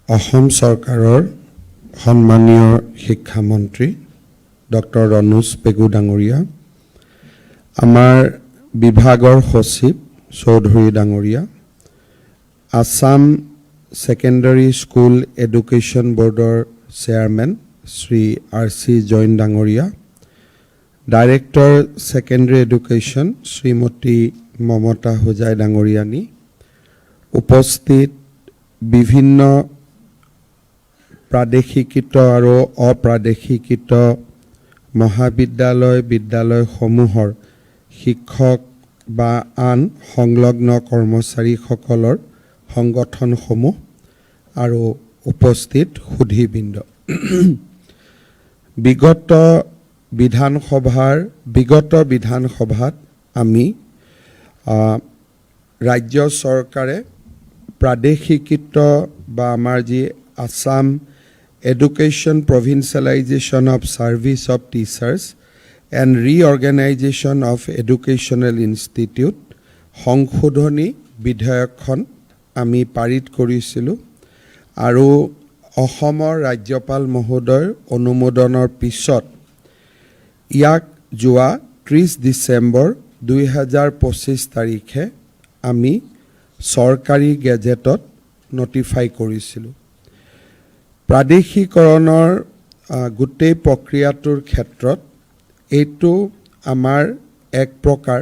অসম চৰকাৰৰ সন্মানীয় শিক্ষামন্ত্ৰী ডক্টৰ ৰণোজ পেগু ডাঙৰীয়া, আমাৰ বিভাগৰ সচিব চৌধুৰী ডাঙৰীয়া, আসাম ছেকেণ্ডাৰী স্কুল এডুকেশ্যন বৰ্ডৰ চেয়াৰমেন শ্ৰী R.C. জৈন ডাঙৰীয়া, ডাইৰেক্টৰ ছেকেণ্ডাৰী এডুকেশ্যন শ্ৰীমতী মমতা হোজাই ডাঙৰীয়ানী, উপস্থিত বিভিন্ন প্ৰাদেশিকিত আৰু অপ্ৰাদেশিকিত মহাবিদ্যালয় বিদ্যালয়সমূহৰ শিক্ষক বা আন সংলগ্ন কৰ্মচাৰীসকলৰ সংগঠনসমূহ আৰু উপস্থিত সুধীবৃন্দ, বিগত বিধানসভাত আমি ৰাজ্য চৰকাৰে প্ৰাদেশিকিত বা আমাৰ যি Assam education provincialisation of service of teachers and reorganisation of educational institute সংশোধনী বিধেয়কখন আমি পাৰিত কৰিছিলোঁ আৰু অসমৰ ৰাজ্যপাল মহোদয়ৰ অনুমোদনৰ পিছত ইয়াক যোৱা 30 ডিচেম্বৰ 2025 তাৰিখে আমি চৰকাৰী গেজেটত নটিফাই কৰিছিলোঁ। প্ৰাদেশিকৰণৰ গোটেই প্ৰক্ৰিয়াটোৰ ক্ষেত্ৰত এইটো আমাৰ এক প্ৰকাৰ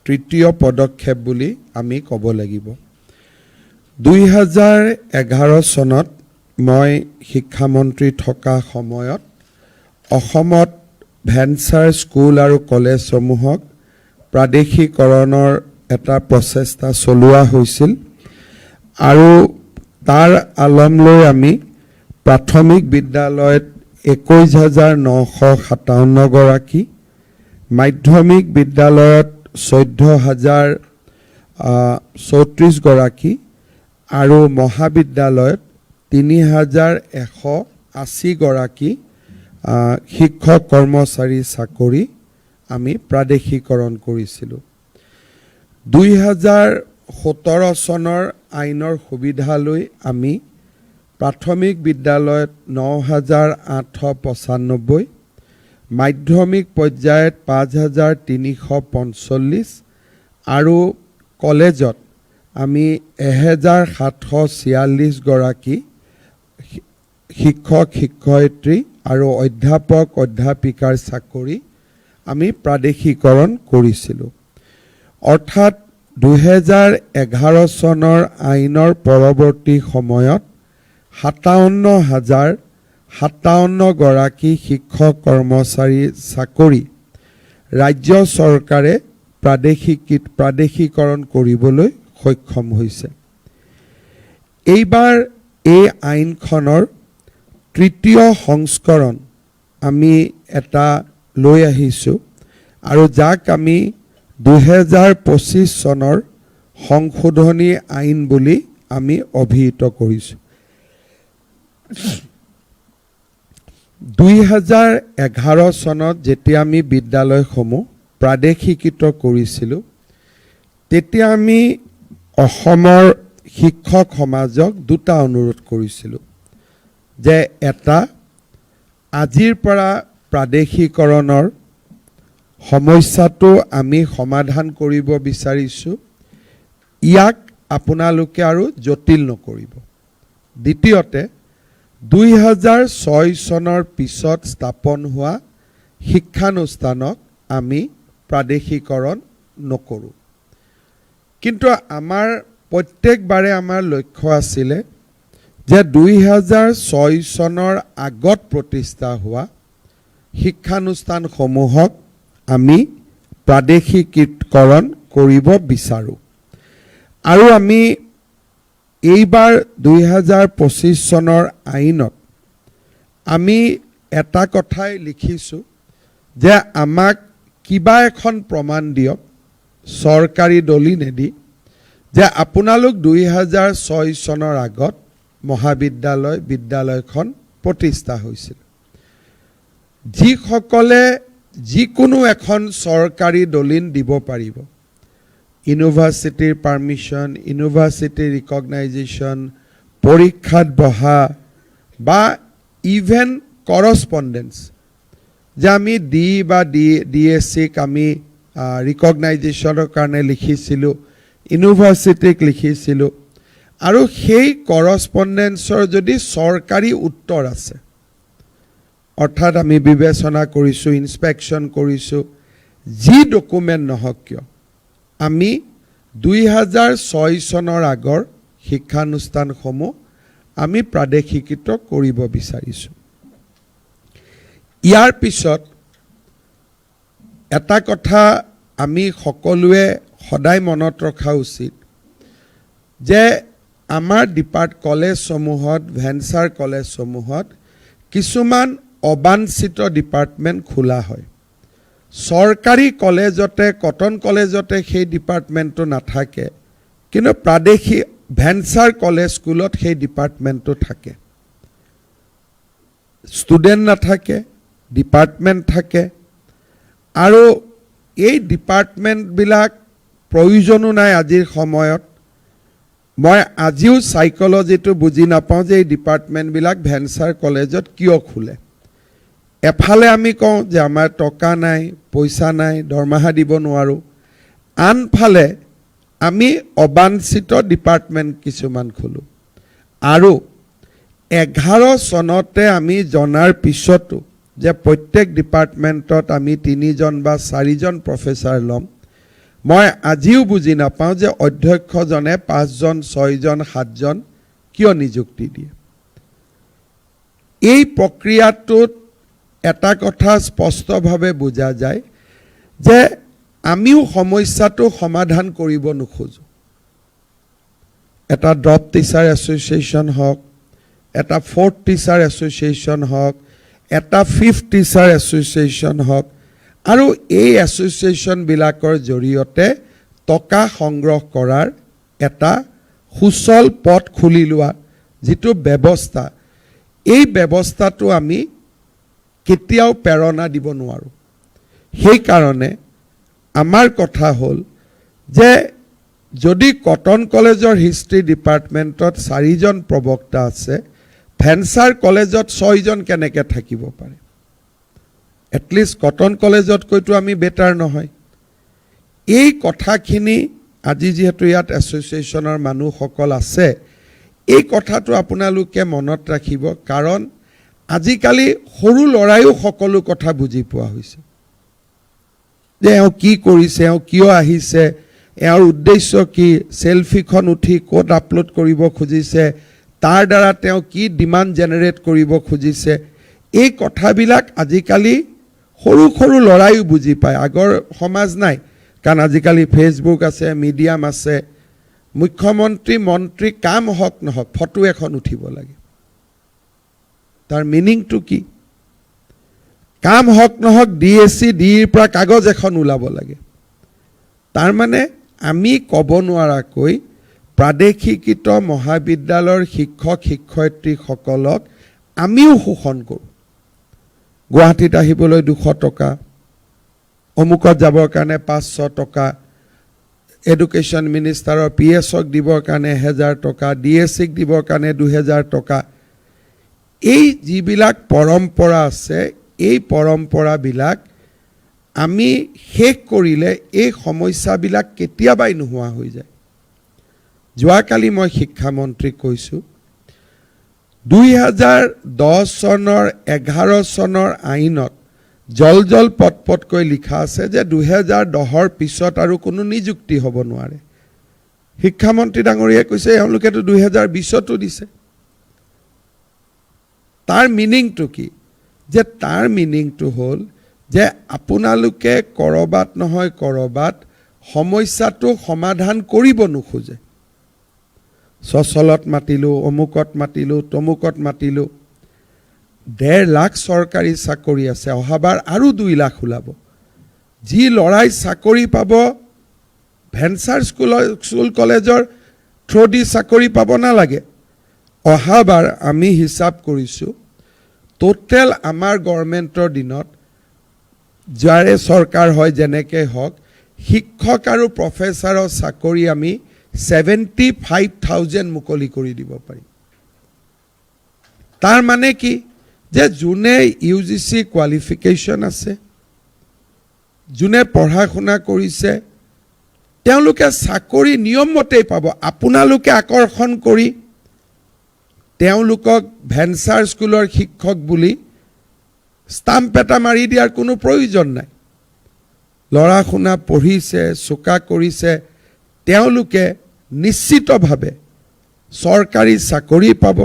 তৃতীয় পদক্ষেপ বুলি আমি ক'ব লাগিব। 2011 চনত মই শিক্ষামন্ত্ৰী থকা সময়ত অসমত ভেঞ্চাৰ স্কুল আৰু কলেজসমূহক প্ৰাদেশিকৰণৰ এটা প্ৰচেষ্টা চলোৱা হৈছিল আৰু তাৰ আলম লৈ আমি প্ৰাথমিক বিদ্যালয়ত 21,957 গৰাকী, মাধ্যমিক বিদ্যালয়ত 14,034 গৰাকী আৰু মহাবিদ্যালয়ত 3,180 গৰাকী শিক্ষক কৰ্মচাৰী চাকৰি আমি প্ৰাদেশিকৰণ কৰিছিলোঁ। 2017 চনৰ আইনৰ সুবিধা লৈ আমি প্ৰাথমিক বিদ্যালয়ত 9,895, মাধ্যমিক পৰ্যায়ত 5,345 আৰু কলেজত আমি 1,746 গৰাকী শিক্ষক শিক্ষয়িত্ৰী আৰু অধ্যাপক অধ্যাপিকাৰ চাকৰি আমি প্ৰাদেশিকৰণ কৰিছিলোঁ। অৰ্থাৎ 2011 চনৰ আইনৰ পৰৱৰ্তী সময়ত 57,057 গৰাকী শিক্ষক কৰ্মচাৰী চাকৰি ৰাজ্য চৰকাৰে প্ৰাদেশিকৰণ কৰিবলৈ সক্ষম হৈছে। এইবাৰ এই আইনখনৰ তৃতীয় সংস্কৰণ আমি এটা লৈ আহিছোঁ আৰু যাক আমি 2025 চনৰ সংশোধনী আইন বুলি আমি অভিহিত কৰিছোঁ। 2011 চনত যেতিয়া আমি বিদ্যালয়সমূহ প্ৰাদেশিকিত কৰিছিলোঁ, তেতিয়া আমি অসমৰ শিক্ষক সমাজক দুটা অনুৰোধ কৰিছিলোঁ যে এটা, আজিৰ পৰা প্ৰাদেশিকৰণৰ সমস্যাটো আমি সমাধান কৰিব বিচাৰিছোঁ, ইয়াক আপোনালোকে আৰু জটিল নকৰিব। দ্বিতীয়তে, 2006 চনৰ পিছত স্থাপন হোৱা শিক্ষানুষ্ঠানক আমি প্ৰাদেশিকৰণ নকৰোঁ। কিন্তু আমাৰ প্ৰত্যেকবাৰে আমাৰ লক্ষ্য আছিলে যে 2006 চনৰ আগত প্ৰতিষ্ঠা হোৱা শিক্ষানুষ্ঠানসমূহক আমি প্ৰাদেশিকীকৰণ কৰিব বিচাৰোঁ আৰু আমি এইবাৰ 2025 চনৰ আইনত আমি এটা কথাই লিখিছোঁ যে আমাক কিবা এখন প্ৰমাণ দিয়ক চৰকাৰী দলিলেদি যে আপোনালোক 2006 চনৰ আগত বিদ্যালয়খন প্ৰতিষ্ঠা হৈছিল। যিসকলে যিকোনো এখন চৰকাৰী দলিল দিব পাৰিব, ইউনিভাৰ্চিটিৰ পাৰ্মিশ্যন, ইউনিভাৰ্চিটি ৰিকগনাইজেশ্যন, পৰীক্ষাত বহা বা ইভেন কৰসপন্ডেন্স যে আমি ডিএসচিক আমি ৰিকগনাইজেশ্যনৰ কাৰণে লিখিছিলোঁ, ইউনিভাৰ্চিটিক লিখিছিলোঁ, আৰু সেই কৰসপন্ডেন্সৰ যদি চৰকাৰী উত্তৰ আছে, অৰ্থাৎ আমি বিবেচনা কৰিছোঁ, ইনস্পেকশ্যন কৰিছোঁ, যি ডকুমেণ্ট নহওক কিয় আমি 2006 চনৰ আগৰ শিক্ষানুষ্ঠানসমূহ আমি প্ৰাদেশিকৃত কৰিব বিচাৰিছোঁ। ইয়াৰ পিছত এটা কথা আমি সকলোৱে সদায় মনত ৰখা উচিত যে আমাৰ কলেজসমূহত, ভেঞ্চাৰ কলেজসমূহত কিছুমান অবাঞ্ছিত ডিপাৰ্টমেণ্ট খোলা হয়। চৰকাৰী কলেজতে, কটন কলেজতে সেই ডিপাৰ্টমেণ্টটো নাথাকে, কিন্তু প্ৰাদেশিক ভেঞ্চাৰ কলেজ স্কুলত সেই ডিপাৰ্টমেণ্টটো থাকে। ষ্টুডেণ্ট নাথাকে, ডিপাৰ্টমেণ্ট থাকে, আৰু এই ডিপাৰ্টমেণ্টবিলাক প্ৰয়োজনো নাই আজিৰ সময়ত। মই আজিও সাইকোলজিটো বুজি নাপাওঁ যে এই ডিপাৰ্টমেণ্টবিলাক ভেঞ্চাৰ কলেজত কিয় খোলে। এফালে আমি কওঁ যে আমাৰ টকা নাই, পইচা নাই, দৰমহা দিব নোৱাৰোঁ, আনফালে আমি অবাঞ্ছিত ডিপাৰ্টমেণ্ট কিছুমান খোলোঁ। আৰু 11 চনতে আমি জনাৰ পিছতো যে প্ৰত্যেক ডিপাৰ্টমেণ্টত আমি 3জন বা 4জন প্ৰফেচাৰ ল'ম, মই আজিও বুজি নাপাওঁ যে অধ্যক্ষজনে 5জন, 6জন, 7জন কিয় নিযুক্তি দিয়ে। এই প্ৰক্ৰিয়াটোত এটা কথা স্পষ্টভাৱে বুজা যায় যে আমিও সমস্যাটো সমাধান কৰিব নোখোজোঁ। এটা ড্ৰপ টিচাৰ এছ'চিয়েশ্যন হওক, এটা ফ'ৰ্থ টিচাৰ এছ'চিয়েশ্যন হওক, এটা ফিফথ টিচাৰ এছ'চিয়েশ্যন হওক, আৰু এই এছ'চিয়েশ্যনবিলাকৰ জৰিয়তে টকা সংগ্ৰহ কৰাৰ এটা সুচল পথ খুলি লোৱা যিটো ব্যৱস্থা, এই ব্যৱস্থাটো আমি কেতিয়াও প্ৰেৰণা দিব নোৱাৰোঁ। সেইকাৰণে আমাৰ কথা হ'ল যে যদি কটন কলেজৰ হিষ্ট্ৰী ডিপাৰ্টমেণ্টত 4জন প্ৰবক্তা আছে, ভেঞ্চাৰ কলেজত 6জন কেনেকৈ থাকিব পাৰে? এটলিষ্ট কটন কলেজতকৈতো আমি বেটাৰ নহয়। এই কথাখিনি আজি যিহেতু ইয়াত এছ'চিয়েশ্যনৰ মানুহসকল আছে, এই কথাটো আপোনালোকে মনত ৰাখিব, কাৰণ আজিকালি সৰু ল'ৰাইও সকলো কথা বুজি পোৱা হৈছে যে এওঁ কি কৰিছে, এওঁ কিয় আহিছে, এওঁৰ উদ্দেশ্য কি, চেলফিখন উঠি ক'ত আপলোড কৰিব খুজিছে, তাৰ দ্বাৰা তেওঁ কি ডিমাণ্ড জেনেৰেট কৰিব খুজিছে, এই কথাবিলাক আজিকালি সৰু সৰু ল'ৰাইও বুজি পায়। আগৰ সমাজ নাই, কাৰণ আজিকালি ফেচবুক আছে, মিডিয়াম আছে। মুখ্যমন্ত্ৰী, মন্ত্ৰী কাম হওক নহওক ফটো এখন উঠিব লাগে, তাৰ মিনিংটো কি? কাম হওক নহওক ডিএছচি, ডিইৰ পৰা কাগজ এখন ওলাব লাগে। তাৰমানে আমি ক'ব নোৱাৰাকৈ প্ৰাদেশিকৃত মহাবিদ্যালয়ৰ শিক্ষক শিক্ষয়িত্ৰীসকলক আমিও শোষণ কৰোঁ। গুৱাহাটীত আহিবলৈ 200 টকা, অমুকত যাবৰ কাৰণে 500 টকা, এডুকেশ্যন মিনিষ্টাৰৰ PS-ক দিবৰ কাৰণে 1000 টকা, ডিএছচিক দিবৰ কাৰণে 2000 টকা। এই যিবিলাক পৰম্পৰা আছে, এই পৰম্পৰাবিলাক আমি শেষ কৰিলে এই সমস্যাবিলাক কেতিয়াবাই নোহোৱা হৈ যায়। যোৱাকালি মই শিক্ষামন্ত্ৰীক কৈছোঁ, 2010 চনৰ 11 চনৰ আইনত জল পটকৈ লিখা আছে যে 2010ৰ পিছত আৰু কোনো নিযুক্তি হ'ব নোৱাৰে। শিক্ষামন্ত্ৰী ডাঙৰীয়াই কৈছে এওঁলোকেতো 2020তো দিছে। তাৰ মিনিংটো কি? যে তাৰ মিনিংটো হ'ল যে আপোনালোকে কৰবাত নহয় কৰবাত সমস্যাটো সমাধান কৰিব নোখোজে। সচলত মাতিলোঁ, অমুকত মাতিলোঁ, তমুকত মাতিলোঁ। 1.5 লাখ চৰকাৰী চাকৰি আছে, অহাবাৰ আৰু 2 লাখ ওলাব। যি ল'ৰাই চাকৰি পাব ভেঞ্চাৰ স্কুল কলেজৰ থ্ৰুদি চাকৰি পাব নালাগে। অহাবাৰ আমি হিচাপ কৰিছোঁ, টোটেল আমাৰ গভৰ্ণমেণ্টৰ দিনত যাৰে চৰকাৰ হয় যেনেকৈ হওক, শিক্ষক আৰু প্ৰফেচাৰৰ চাকৰি আমি 75,000 মুকলি কৰি দিব পাৰিম। তাৰ মানে কি যে যোনে UGC কোৱালিফিকেশ্যন আছে, যোনে পঢ়া শুনা কৰিছে, তেওঁলোকে চাকৰি নিয়মমতেই পাব। আপোনালোকে আকৰ্ষণ কৰি তেওঁলোকক ভেঞ্চাৰ স্কুলৰ শিক্ষক বুলি ষ্টাম্প এটা মাৰি দিয়াৰ কোনো প্ৰয়োজন নাই। ল'ৰা শুনা পঢ়িছে, চোকা কৰিছে, তেওঁলোকে নিশ্চিতভাৱে চৰকাৰী চাকৰি পাব।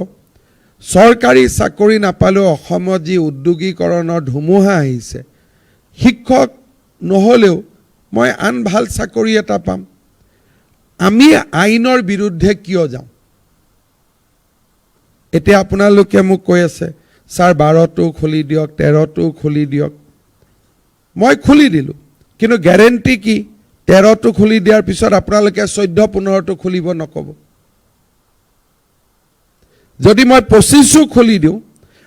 চৰকাৰী চাকৰি নাপালেও অসমত যি উদ্যোগীকৰণৰ ধুমুহা আহিছে, শিক্ষক নহ'লেও মই আন ভাল চাকৰি এটা পাম। আমি আইনৰ বিৰুদ্ধে কিয় যাওঁ? এতিয়া আপোনালোকে মোক কৈ আছে, ছাৰ 12টো খুলি দিয়ক, 13টো খুলি দিয়ক। মই খুলি দিলোঁ, কিন্তু গেৰেণ্টি কি 13টো খুলি দিয়াৰ পিছত আপোনালোকে 14-15টো খুলিব নক'ব? যদি মই 25ও খুলি দিওঁ,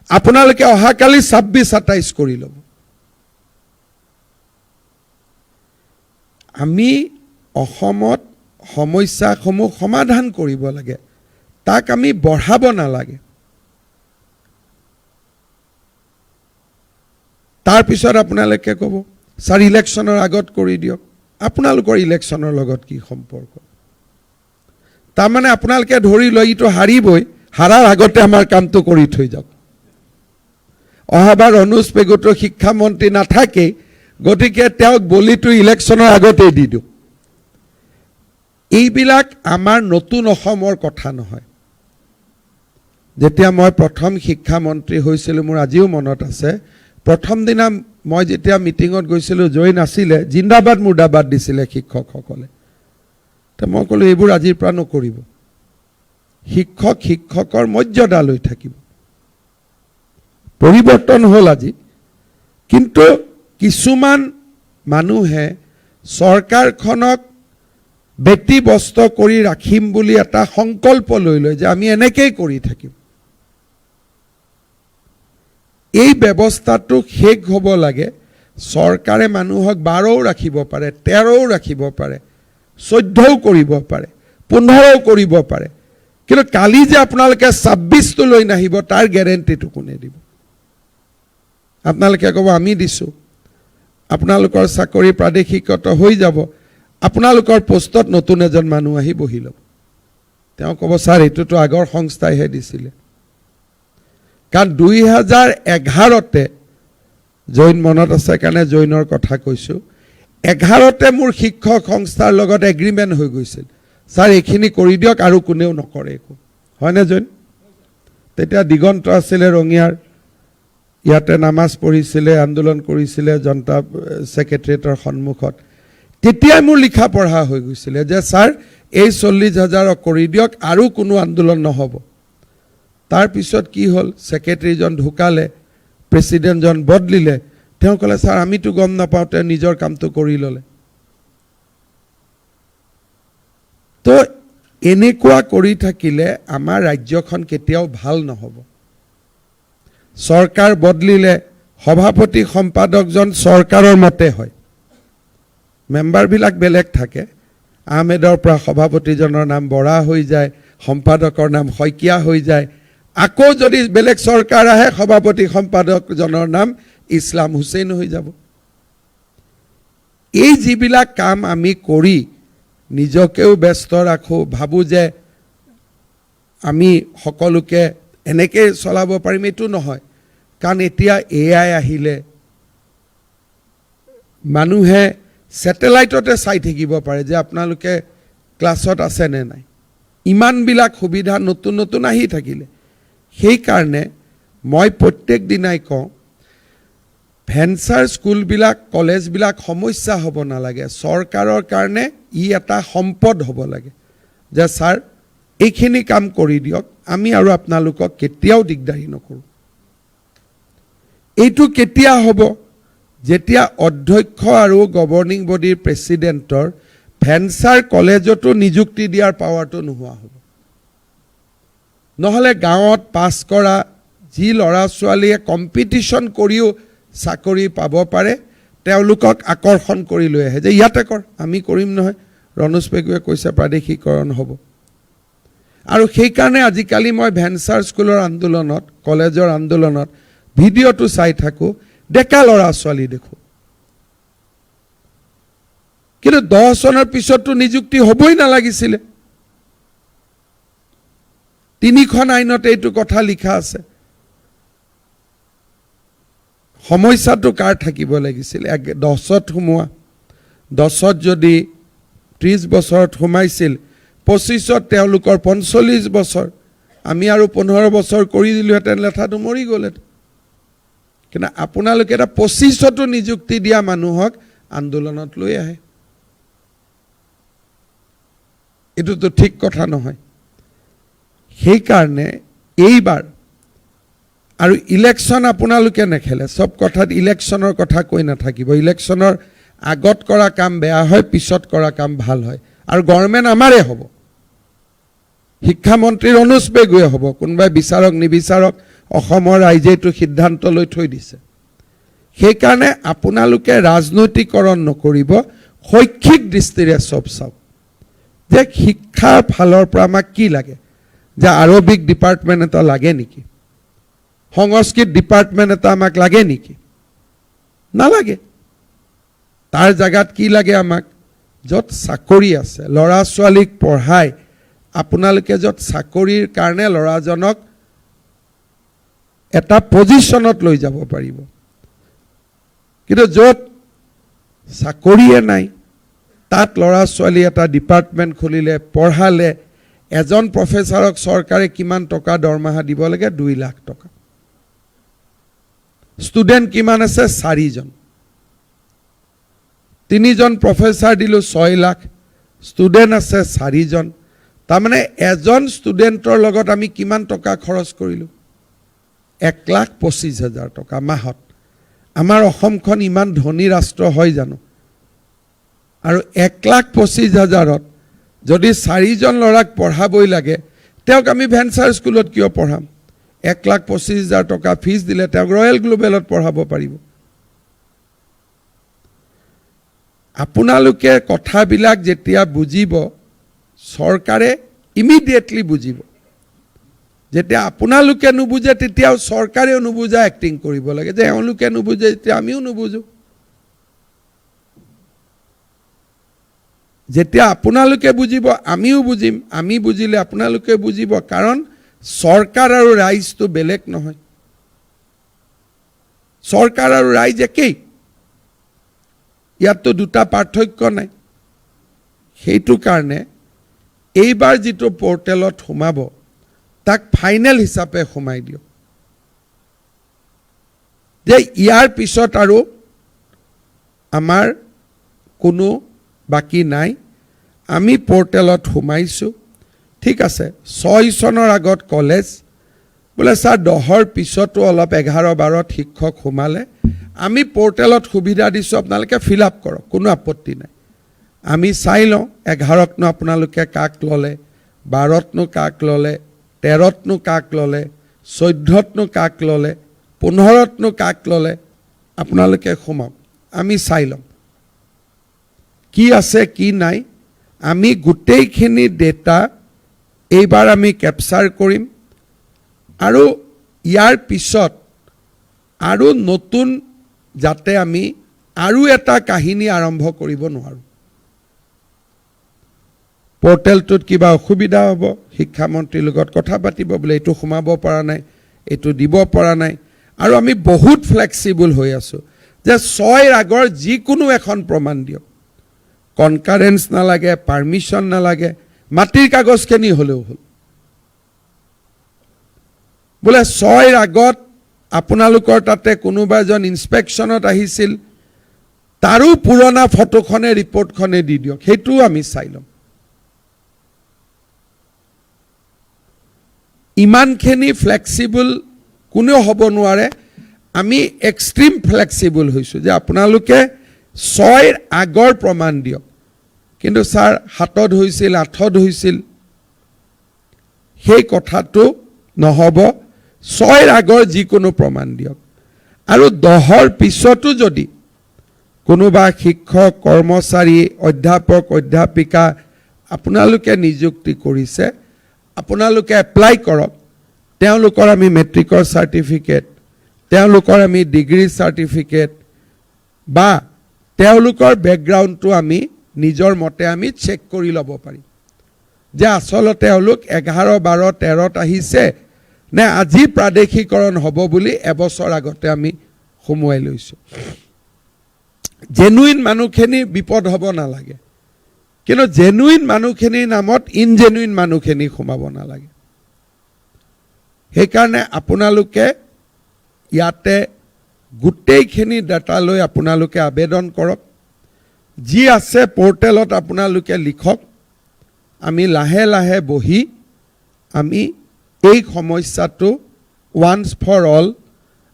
আপোনালোকে অহাকালি 26-27 কৰি ল'ব। আমি অসমত সমস্যাসমূহ সমাধান কৰিব লাগে, তাক আমি বঢ়াব নালাগে। তাৰপিছত আপোনালোকে ক'ব, ছাৰ ইলেকশ্যনৰ আগত কৰি দিয়ক। আপোনালোকৰ ইলেকশ্যনৰ লগত কি সম্পৰ্ক? তাৰমানে আপোনালোকে ধৰি লৈ ইটো হাৰিবই, হাৰাৰ আগতে আমাৰ কামটো কৰি থৈ যাওক। অহাবাৰ অনুজ পেগুটো শিক্ষামন্ত্ৰী নাথাকেই, গতিকে তেওঁক বলিটো ইলেকশ্যনৰ আগতেই দি দিওঁ। এইবিলাক আমাৰ নতুন অসমৰ কথা নহয়। যেতিয়া মই প্ৰথম শিক্ষামন্ত্ৰী হৈছিলোঁ, মোৰ আজিও মনত আছে, প্ৰথম দিনা মই যেতিয়া মিটিঙত গৈছিলোঁ, জয় নাছিলে, জিন্দাবাদ মুৰ্দাবাদ দিছিলে শিক্ষকসকলে। তো মই ক'লোঁ এইবোৰ আজিৰ পৰা নকৰিব। শিক্ষকৰ মৰ্যাদা লৈ থাকিব। পৰিৱৰ্তন হ'ল আজি, কিন্তু কিছুমান মানুহে চৰকাৰখনক ব্যতিব্যস্ত কৰি ৰাখিম বুলি এটা সংকল্প লৈ লয় যে আমি এনেকেই কৰি থাকিম। এই ব্যৱস্থাটো শেষ হ'ব লাগে। চৰকাৰে মানুহক 12ও ৰাখিব পাৰে, 13ও ৰাখিব পাৰে, 14ও কৰিব পাৰে, 15ও কৰিব পাৰে, কিন্তু কালি যে আপোনালোকে 26টো লৈ নাহিব তাৰ গেৰেণ্টিটো কোনে দিব? আপোনালোকে ক'ব আমি দিছোঁ, আপোনালোকৰ চাকৰি প্ৰাদেশিকত হৈ যাব, আপোনালোকৰ পোষ্টত নতুন এজন মানুহ আহি বহি ল'ব। তেওঁ ক'ব ছাৰ এইটোতো আগৰ সংস্থাইহে দিছিলে। কাৰণ 2011তে, জৈন মনত আছে কাৰণে জৈনৰ কথা কৈছোঁ, 11তে মোৰ শিক্ষক সংস্থাৰ লগত এগ্ৰিমেণ্ট হৈ গৈছিল, ছাৰ এইখিনি কৰি দিয়ক আৰু কোনেও নকৰে একো। হয়নে জৈন? তেতিয়া দিগন্ত আছিলে ৰঙিয়াৰ, ইয়াতে নামাজ পঢ়িছিলে, আন্দোলন কৰিছিলে জনতা ছেক্ৰেটেৰিয়েটৰ সন্মুখত। তেতিয়াই মোৰ লিখা পঢ়া হৈ গৈছিলে যে ছাৰ এই 40,000 কৰি দিয়ক আৰু কোনো আন্দোলন নহ'ব। তাৰপিছত কি হ'ল, ছেক্ৰেটেৰীজন ঢুকালে, প্ৰেছিডেণ্টজন বদলিলে, তেওঁ ক'লে ছাৰ আমিতো গম নাপাওঁ, তেওঁ নিজৰ কামটো কৰি ল'লে। তো এনেকুৱা কৰি থাকিলে আমাৰ ৰাজ্যখন কেতিয়াও ভাল নহ'ব। চৰকাৰ বদলিলে সভাপতি সম্পাদকজন চৰকাৰৰ মতে হয়, মেম্বাৰবিলাক বেলেগ থাকে। আহমেদৰ পৰা সভাপতিজনৰ নাম বৰা হৈ যায়, সম্পাদকৰ নাম শইকীয়া হৈ যায়। আকৌ যদি বেলেগ চৰকাৰ আহে, সভাপতি সম্পাদকজনৰ নাম ইছলাম হুছেইন হৈ যাব। এই যিবিলাক কাম আমি কৰি নিজকেও ব্যস্ত ৰাখোঁ, ভাবোঁ যে আমি সকলোকে এনেকৈ চলাব পাৰিম, এইটো নহয়। কাৰণ এতিয়া AI আহিলে, মানুহে ছেটেলাইটতে চাই থাকিব পাৰে যে আপোনালোকে ক্লাছত আছে নে নাই। ইমানবিলাক সুবিধা নতুন নতুন আহি থাকিলে, সেইকাৰণে মই প্ৰত্যেক দিনাই কওঁ ভেঞ্চাৰ স্কুলবিলাক, কলেজবিলাক সমস্যা হ'ব নালাগে। চৰকাৰৰ কাৰণে ই এটা সম্পদ হ'ব লাগে যে ছাৰ এইখিনি কাম কৰি দিয়ক, আমি আৰু আপোনালোকক কেতিয়াও দিগদাৰি নকৰোঁ। এইটো কেতিয়া হ'ব? যেতিয়া অধ্যক্ষ আৰু গভৰ্ণিং বডিৰ প্ৰেছিডেণ্টৰ ভেঞ্চাৰ কলেজতো নিযুক্তি দিয়াৰ পাৱাৰটো নোহোৱা হ'ব। নহ'লে গাঁৱত পাছ কৰা যি ল'ৰা ছোৱালীয়ে কম্পিটিশ্যন কৰিও চাকৰি পাব পাৰে, তেওঁলোকক আকৰ্ষণ কৰি লৈ আহে যে ইয়াতে কৰ, আমি কৰিম নহয়। ৰণোজ পেগুৱে কৈছে প্ৰাদেশিকৰণ হ'ব। আৰু সেইকাৰণে আজিকালি মই ভেঞ্চাৰ স্কুলৰ আন্দোলনত কলেজৰ আন্দোলনত ভিডিঅ'টো চাই থাকোঁ ডেকা ল'ৰা ছোৱালী দেখোঁ কিন্তু 10 চনৰ পিছততো নিযুক্তি হ'বই নালাগিছিলে 3খন আইনত এইটো কথা লিখা আছে সমস্যাটো কাৰ থাকিব লাগিছিল 10ত সোমোৱা 10ত যদি 30 বছৰত সোমাইছিল 25ত তেওঁলোকৰ 45 বছৰ আমি আৰু 15 বছৰ কৰি দিলোহেঁতেন লেঠাটো মৰি গ'লহেঁতেন কিন্তু আপোনালোকে এটা 25তো নিযুক্তি দিয়া মানুহক আন্দোলনত লৈ আহে এটোতো ঠিক কথা নহয় সেইকাৰণে এইবাৰ আৰু ইলেকশ্যন আপোনালোকে নেখেলে সব কথাত ইলেকশ্যনৰ কথা কৈ নাথাকিব ইলেকশ্যনৰ আগত কৰা কাম বেয়া হয় পিছত কৰা কাম ভাল হয় আৰু গভৰ্ণমেণ্ট আমাৰে হ'ব শিক্ষামন্ত্ৰীৰ অনুজ পেগুৱে হ'ব কোনোবাই বিচাৰক নিবিচাৰক অসমৰ ৰাইজে এইটো সিদ্ধান্ত লৈ থৈ দিছে সেইকাৰণে আপোনালোকে ৰাজনৈতিকৰণ নকৰিব শৈক্ষিক দৃষ্টিৰে সব চাওক যে শিক্ষাৰ ফালৰ পৰা আমাক কি লাগে যে আৰবিক ডিপাৰ্টমেণ্ট এটা লাগে নেকি সংস্কৃত ডিপাৰ্টমেণ্ট এটা আমাক লাগে নেকি নালাগে তাৰ জায়গাত কি লাগে আমাক য'ত চাকৰি আছে ল'ৰা ছোৱালীক পঢ়াই আপোনালোকে য'ত চাকৰিৰ কাৰণে ল'ৰাজনক এটা পজিশ্যনত লৈ যাব পাৰিব কিন্তু য'ত চাকৰিয়ে নাই তাত ল'ৰা ছোৱালী এটা ডিপাৰ্টমেণ্ট খুলিলে পঢ়ালে এজন প্ৰফেচাৰক চৰকাৰে কিমান টকা দৰমহা দিব লাগে 2 লাখ টকা ষ্টুডেণ্ট কিমান আছে 4 জন 3 জন প্ৰফেচাৰ দিলো 6 লাখ ষ্টুডেণ্ট আছে 4 জন তাৰমানে এজন ষ্টুডেণ্টৰ লগত আমি কিমান টকা খৰচ কৰিলোঁ 1,25,000 টকা মাহত আমাৰ অসমখন ইমান ধনী ৰাষ্ট্ৰ হয় জানো আৰু 1,25,000ত যদি 4 জন ল'ৰাক পঢ়াবই লাগে তেওঁক আমি ভেঞ্চাৰ স্কুলত কিয় পঢ়াম 1,25,000 টকা ফিজ দিলে তেওঁক ৰয়েল গ্লোবেলত পঢ়াব পাৰিব আপোনালোকে কথাবিলাক যেতিয়া বুজিব চৰকাৰে ইমিডিয়েটলি বুজিব যেতিয়া আপোনালোকে নুবুজে তেতিয়াও চৰকাৰেও নুবুজা এক্টিং কৰিব লাগে যে এওঁলোকে নুবুজে তেতিয়া আমিও নুবুজো যেতিয়া আপোনালোকে বুজিব আমিও বুজিম আমি বুজিলে আপোনালোকে বুজিব কাৰণ চৰকাৰ আৰু ৰাইজটো বেলেগ নহয় চৰকাৰ আৰু ৰাইজ একেই ইয়াততো দুটা পাৰ্থক্য নাই সেইটো কাৰণে এইবাৰ যিটো পৰ্টেলত সোমাব তাক ফাইনেল হিচাপে সোমাই দিও যে ইয়াৰ পিছত আৰু আমাৰ কোনো বাকি নাই আমি পৰ্টেলত সোমাইছো ঠিক আছে 6 চনৰ আগত কলেজ বলে স্যাৰ 10ৰ পিছতো অলপ 11-12ত শিক্ষক সোমালে আমি পৰ্টেলত সুবিধা দিছো আপোনালোকে ফিল আপ কৰক কোনো আপত্তি নাই আমি চাই লওঁ 11ত নো আপোনালোকে কাক ললে 12ত নো কাক ললে 13ত নো কাক ললে 14ত নো কাক ললে 15ত নো কাক ললে আপোনালোকে সোমাওক আমি চাই লওঁ কি আছে কি নাই আমি গোটেইখিনি ডেটা এইবাৰ আমি ক্যাপচাৰ কৰিম আৰু ইয়াৰ পিছত আৰু নতুন যাতে আমি আৰু এটা কাহিনী আৰম্ভ কৰিব নোৱাৰো পৰ্টেলটোত কিবা অসুবিধা হ'ব শিক্ষামন্ত্ৰীৰ লগত কথা পাতিব বলে এটো সোমাব পৰা নাই এটো দিব পৰা নাই আৰু আমি বহুত ফ্লেক্সিবল হৈ আছো যে 6ৰ আগৰ যিকোনো এখন প্ৰমাণ দিয়ক কনকাৰেন্স নালাগে পাৰমিশন নালাগে মাটিৰ কাগজখিনি হলেও হল বলে 6ৰ আগত আপোনালোকৰ তাতে কোনোবা এজন ইনস্পেকশনত আহিছিল তাৰো পুৰণা ফটোখনে ৰিপৰ্টখনে দি দিয়ক হেতু আমি চাই লম ইমানখিনি ফ্লেক্সিবল কোনেও হ'ব নোৱাৰে আমি এক্সট্ৰিম ফ্লেক্সিবল হৈছো যে আপোনালোকে 6ৰ আগৰ প্ৰমাণ দিয়ক কিন্তু স্যাৰ 7ত হৈছিল 8ত হৈছিল সেই কথাটো নহব 6ৰ আগৰ যিকোনো প্ৰমাণ দিয়ক আৰু 10ৰ পিছতো যদি কোনোবা শিক্ষক কৰ্মচাৰী অধ্যাপক অধ্যাপিকা আপোনালোকে নিযুক্তি কৰিছে আপোনালোকে এপ্লাই কৰক তেওঁলোকৰ আমি মেট্ৰিকৰ চাৰ্টিফিকেট তেওঁলোকৰ আমি ডিগ্ৰী চাৰ্টিফিকেট বা তেওঁলোকৰ বেকগ্ৰাউণ্ডটো আমি নিজৰ মতে আমি চেক কৰি ল'ব পাৰিম যে আচলতে তেওঁলোক 11 12 13ত আহিছে নে আজি প্ৰাদেশিকৰণ হ'ব বুলি এবছৰ আগতে আমি সোমোৱাই লৈছোঁ জেনুইন মানুহখিনি বিপদ হ'ব নালাগে কিন্তু জেনুইন মানুহখিনিৰ নামত ইনজেনুইন মানুহখিনি সোমাব নালাগে সেইকাৰণে আপোনালোকে ইয়াতে গোটেইখিনি ডাটা লৈ আপোনালোকে আবেদন কৰক যি আছে পৰ্টেলত আপোনালোকে লিখক আমি লাহে লাহে বহি আমি এই সমস্যাটো ওয়ান্স ফৰ অল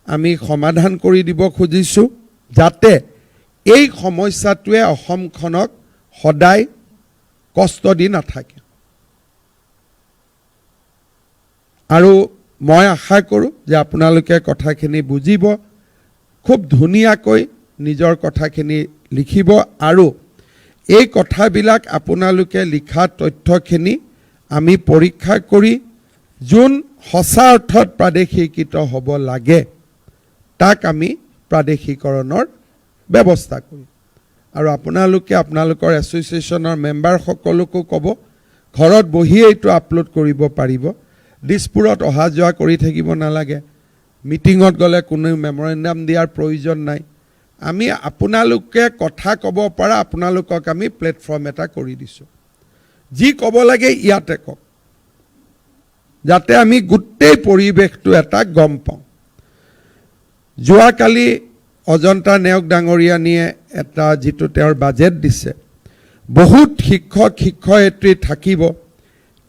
আমি সমাধান কৰি দিব খুজিছোঁ যাতে এই সমস্যাটোৱে অসমখনক সদায় কষ্ট দি নাথাকে আৰু মই আশা কৰোঁ যে আপোনালোকে কথাখিনি বুজিব খুব ধুনীয়াকৈ নিজৰ কথাখিনি লিখিব আৰু এই কথাবিলাক আপোনালোকে লিখা তথ্যখিনি আমি পৰীক্ষা কৰি যোন সঁচা অৰ্থত প্ৰাদেশিকৃত হ'ব লাগে তাক আমি প্ৰাদেশিকৰণৰ ব্যৱস্থা কৰিম আৰু আপোনালোকে আপোনালোকৰ এছ'চিয়েশ্যনৰ মেম্বাৰ সকলোকো ক'ব ঘৰত বহি এইটো আপলোড কৰিব পাৰিব দিছপুৰত অহা যোৱা কৰি থাকিব নালাগে মিটিঙত গ'লে কোনো মেমৰেণ্ডাম দিয়াৰ প্ৰয়োজন নাই আমি আপোনালোকে কথা ক'ব পৰা আপোনালোকক আমি প্লেটফৰ্ম এটা কৰি দিছোঁ যি ক'ব লাগে ইয়াতে কওক যাতে আমি গোটেই পৰিৱেশটো এটা গম পাওঁ যোৱাকালি অজন্তা নেওগ ডাঙৰীয়ানীয়ে এটা যিটো তেওঁৰ বাজেট দিছে বহুত শিক্ষক শিক্ষয়িত্ৰী থাকিব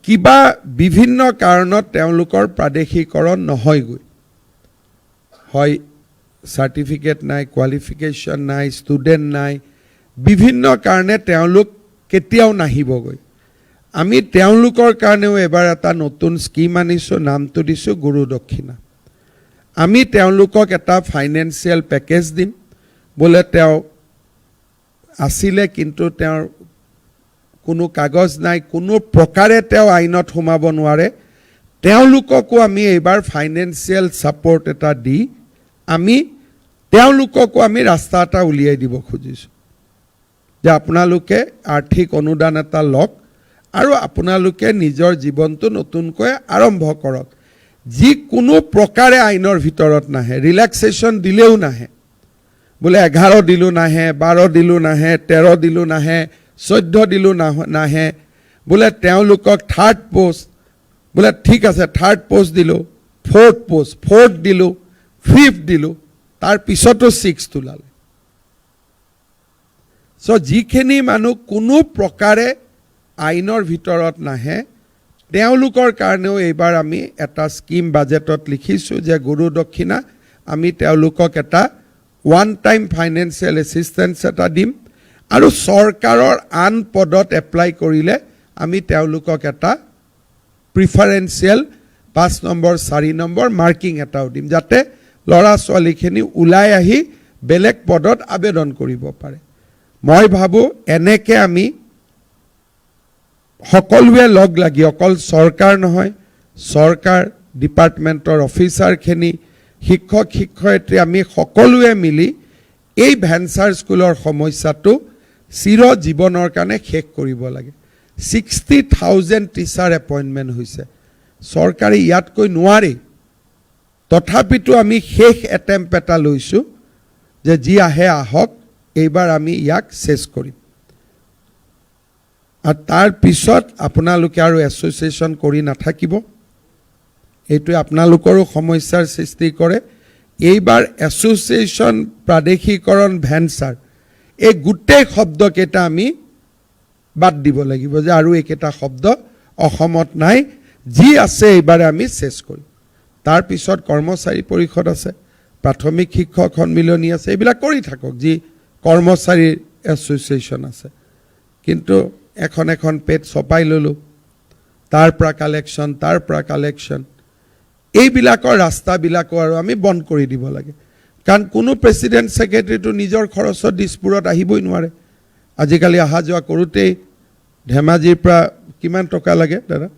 কিবা বিভিন্ন কাৰণত তেওঁলোকৰ প্ৰাদেশিকৰণ নহয়গৈ হয় চাৰ্টিফিকেট নাই কোৱালিফিকেশ্যন নাই ষ্টুডেণ্ট নাই বিভিন্ন কাৰণে তেওঁলোক কেতিয়াও নাহিবগৈ আমি তেওঁলোকৰ কাৰণেও এবাৰ এটা নতুন স্কিম আনিছোঁ নামটো দিছোঁ গুৰু দক্ষিণা আমি তেওঁলোকক এটা ফাইনেন্সিয়েল পেকেজ দিম বোলে তেওঁ আছিলে কিন্তু তেওঁৰ কোনো কাগজ নাই কোনো প্ৰকাৰে তেওঁ আইনত সোমাব নোৱাৰে তেওঁলোককো আমি এইবাৰ ফাইনেন্সিয়েল ছাপৰ্ট এটা দি আমি তেওঁলোককো আমি ৰাস্তা এটা উলিয়াই দিব খুজিছোঁ যে আপোনালোকে আৰ্থিক অনুদান এটা লওক আৰু আপোনালোকে নিজৰ জীৱনটো নতুনকৈ আৰম্ভ কৰক যিকোনো প্ৰকাৰে আইনৰ ভিতৰত নাহে ৰিলেক্সেশ্যন দিলেও নাহে বোলে 11 দিলোঁ নাহে 12 দিলোঁ নাহে 13 দিলোঁ নাহে 14 দিলোঁ নাহে বোলে তেওঁলোকক থাৰ্ড পোষ্ট বোলে ঠিক আছে থাৰ্ড পোষ্ট দিলোঁ ফ'ৰ্থ দিলোঁ ফিফ্থ দিলোঁ তাৰ পিছতো 6 ওলালে চ' যিখিনি মানুহ কোনো প্ৰকাৰে আইনৰ ভিতৰত নাহে তেওঁলোকৰ কাৰণেও এইবাৰ আমি এটা স্কিম বাজেটত লিখিছোঁ যে গুৰু দক্ষিণা আমি তেওঁলোকক এটা ওৱান টাইম ফাইনেন্সিয়েল এছিষ্টেঞ্চ এটা দিম আৰু চৰকাৰৰ আন পদত এপ্লাই কৰিলে আমি তেওঁলোকক এটা প্ৰিফাৰেঞ্চিয়েল 5 নম্বৰ 4 নম্বৰ মাৰ্কিং এটাও দিম যাতে ল'ৰা ছোৱালীখিনি ওলাই আহি বেলেগ পদত আবেদন কৰিব পাৰে মই ভাবোঁ এনেকৈ আমি সকলোৱে লগ লাগি অকল চৰকাৰ নহয় চৰকাৰ ডিপাৰ্টমেণ্টৰ অফিচাৰখিনি শিক্ষক শিক্ষয়িত্ৰী আমি সকলোৱে মিলি এই ভেঞ্চাৰ স্কুলৰ সমস্যাটো চিৰ জীৱনৰ কাৰণে শেষ কৰিব লাগে 60,000 টিচাৰ এপইণ্টমেণ্ট হৈছে চৰকাৰে ইয়াতকৈ নোৱাৰে তথাপিতো আমি শেষ এটেম্প এটা লৈছোঁ যে যি আহে আহক এইবাৰ আমি ইয়াক চেছ কৰিম আৰু তাৰ পিছত আপোনালোকে আৰু এছ'চিয়েশ্যন কৰি নাথাকিব এইটোৱে আপোনালোকৰো সমস্যাৰ সৃষ্টি কৰে এইবাৰ এছ'চিয়েশ্যন প্ৰাদেশিকৰণ ভেঞ্চাৰ এই গোটেই শব্দকেইটা আমি বাদ দিব লাগিব যে আৰু এইকেইটা শব্দ অসমত নাই যি আছে এইবাৰে আমি চেছ কৰিম তাৰ পিছত কৰ্মচাৰী পৰিষদ আছে প্ৰাথমিক শিক্ষক সন্মিলনী আছে এইবিলাক কৰি থাকক যি কৰ্মচাৰীৰ এছ'চিয়েশ্যন আছে কিন্তু এখন পেজ ছপাই ল'লোঁ তাৰ পৰা কালেকশ্যন এইবিলাকৰ ৰাস্তাবিলাকো আৰু আমি বন্ধ কৰি দিব লাগে কাৰণ কোনো প্ৰেচিডেণ্ট ছেক্ৰেটাৰীটো নিজৰ খৰচত দিছপুৰত আহিবই নোৱাৰে আজিকালি অহা যোৱা কৰোঁতেই ধেমাজিৰ পৰা কিমান টকা লাগে দাদা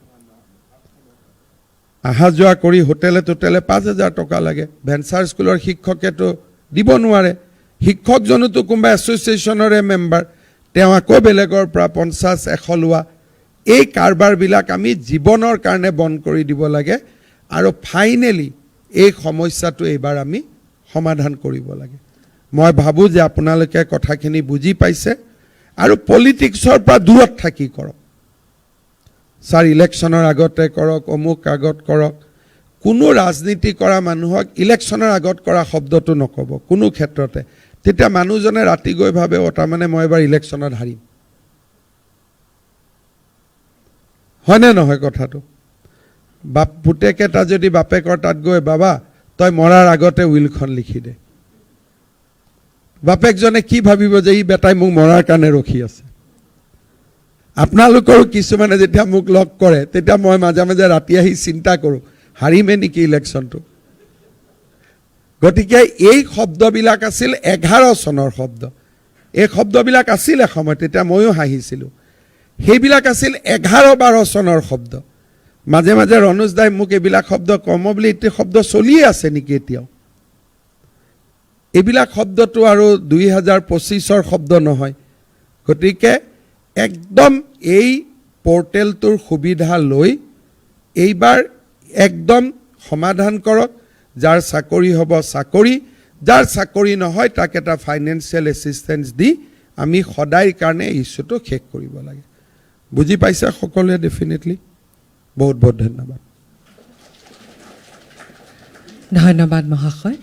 অহা যোৱা কৰি হোটেলে 5,000 টকা লাগে ভেঞ্চাৰ স্কুলৰ শিক্ষকেতো দিব নোৱাৰে শিক্ষকজনতো কোনোবা এছ'চিয়েশ্যনৰে মেম্বাৰ তেওঁ আকৌ বেলেগৰ পৰা 50-100 লোৱা এই কাৰবাৰবিলাক আমি জীৱনৰ কাৰণে বন্ধ কৰি দিব লাগে আৰু ফাইনেলি এই সমস্যাটো এইবাৰ আমি সমাধান কৰিব লাগে মই ভাবোঁ যে আপোনালোকে কথাখিনি বুজি পাইছে আৰু পলিটিক্সৰ পৰা দূৰত থাকি কৰক স্যাৰ ইলেকশ্যনৰ আগতে কৰক অমুক আগত কৰক কোনো ৰাজনীতি কৰা মানুহক ইলেকশ্যনৰ আগত কৰা শব্দটো নক'ব কোনো ক্ষেত্ৰতে তেতিয়া মানুহজনে ৰাতি গৈ ভাবে তাৰমানে মই এবাৰ ইলেকশ্যনত হাৰিম হয়নে নহয় কথাটো বাপ পুতেক এটা যদি বাপেকৰ তাত গৈ বাবা তই মৰাৰ আগতে উইলখন লিখি দে বাপেকজনে কি ভাবিব যে ই বেটাই মোক মৰাৰ কাৰণে ৰখি আছে আপোনালোকৰো কিছুমানে যেতিয়া মোক লগ কৰে তেতিয়া মই মাজে মাজে ৰাতি আহি চিন্তা কৰোঁ হাৰিমে নেকি ইলেকশ্যনটো গতিকে এই শব্দবিলাক আছিল 11 চনৰ শব্দ এই শব্দবিলাক আছিল এসময়ত তেতিয়া ময়ো হাঁহিছিলোঁ সেইবিলাক আছিল 11-12 চনৰ শব্দ মাজে মাজে ৰনোজ দাই মোক এইবিলাক শব্দ কম বুলি এতিয়া শব্দ চলিয়ে আছে নেকি এতিয়াও এইবিলাক শব্দটো আৰু 2025ৰ শব্দ নহয় গতিকে একদম এই পোৰ্টেলটোৰ সুবিধা লৈ এইবাৰ একদম সমাধান কৰক যাৰ চাকৰি হ'ব চাকৰি যাৰ চাকৰি নহয় তাক এটা ফাইনেন্সিয়েল এছিষ্টেন্স দি আমি সদায় কাৰণে ইছ্যুটো শেষ কৰিব লাগে বুজি পাইছে সকলোৱে ডেফিনেটলি বহুত বহুত ধন্যবাদ ধন্যবাদ মহাশয়